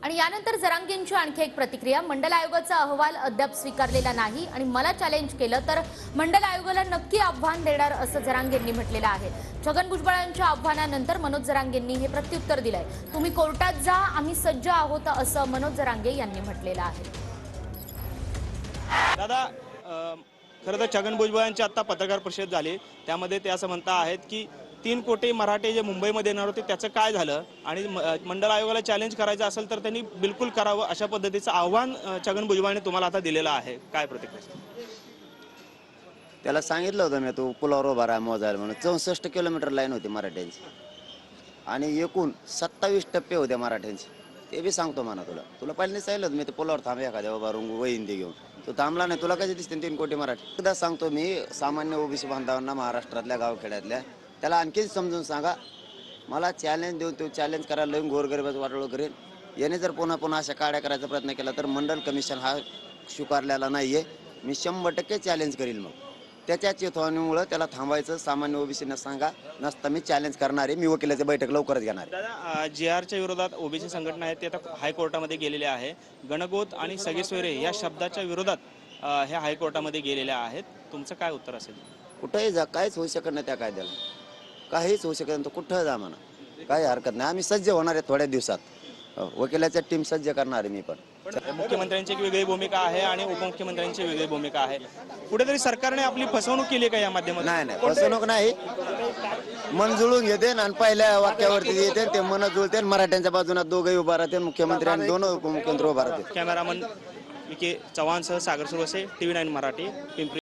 आणि यानंतर जरांगेंची आणखी एक प्रतिक्रिया। मंडल आयोगाचा अहवाल अद्याप स्वीकारलेला नाही आणि मला चॅलेंज केलं तर मंडल आयोगाला नक्की आव्हान देणार असं जरांगेंनी म्हटलेलं आहे। छगन भुजबळांच्या आव्हानानंतर मनोज जरांगेंनी हे प्रत्युत्तर दिलंय। तुम्ही कोर्टात जा, आम्ही सज्ज आहोत असं मनोज जरांगे यांनी म्हटलेलं आहे। दादा, खरं तर छगन भुजबळांची आता पत्रकार परिषद झाली, त्यामध्ये ते असं म्हणता आहेत की 3 कोटी मराठे जे मुंबईमध्ये येणार होते त्याचं काय झालं आणि मंडळ आयोगाला चॅलेंज करायचं असेल तर त्यांनी बिलकुल करावं, अशा पद्धतीचं आव्हान छगन भुजबळांनी तुम्हाला आता दिलेलं आहे। काय प्रतिक्रिया? त्याला सांगितलं होतं मी, तो पुलावर उभा राहा मोजायला म्हणून। 64 किलोमीटर लाईन होती मराठ्यांची आणि एकूण 27 टप्पे होते मराठ्यांचे। ते बी सांगतो म्हणा तुला पहिल्यांदा सांगितलं मी, ते पुलावर थांब एखाद्या बाबा वहीन ते घेऊन। तो थांबला नाही, तुला कसे दिसते 3 कोटी मराठी? एकदा सांगतो मी, सामान्य ओबीसी बांधवांना महाराष्ट्रातल्या गावखेड्यातल्या, त्याला आणखीन समजून सांगा। मला चॅलेंज देऊन तो चॅलेंज करायला लावून गोरगरिबाचं वाटोळं करेल। याने जर पुन्हा पुन्हा अशा काड्या करायचा प्रयत्न केला तर मंडल कमिशन हा स्वीकारलेला नाहीये। मी 100% चॅलेंज करील। मग त्याच्या चेतवणीमुळे त्याला थांबायचं सामान्य ओबीसीना सांगा, नसता मी चॅलेंज करणार आहे। मी वकिलाची बैठक लवकरच घेणार आहे। दादा, JRच्या विरोधात ओबीसी संघटना आहेत ते आता हायकोर्टामध्ये गेलेले आहे। गणगोत आणि सगेसोयरे या शब्दाच्या विरोधात हे हायकोर्टामध्ये गेलेले आहेत। तुमचं काय उत्तर असेल? कुठेही जा, काहीच होऊ शकत नाही त्या कायद्याला, काहीच होऊ शकत नाही। तो कुठं जा म्हणा, काही हरकत नाही। आम्ही सज्ज होणार आहे थोड्या दिवसात, वकिलाच्या टीम सज्ज करणार आहे मी पण। मुख्यमंत्र्यांची एक वेगळी भूमिका आहे आणि उपमुख्यमंत्र्यांची वेगळी भूमिका आहे। कुठेतरी सरकारने आपली फसवणूक केली का या माध्यमातून? नाही, फसवणूक नाही। मन जुळून घेते आणि पहिल्या वाक्यावरती येते, ते मन जुळते। मराठ्यांच्या बाजूने दोघे उभा राहते, मुख्यमंत्री आणि दोन उपमुख्यमंत्री उभा राहते। कॅमेरामन विके चव्हाणसह सागर सुरवसे, TV9 मराठी, पिंपरी।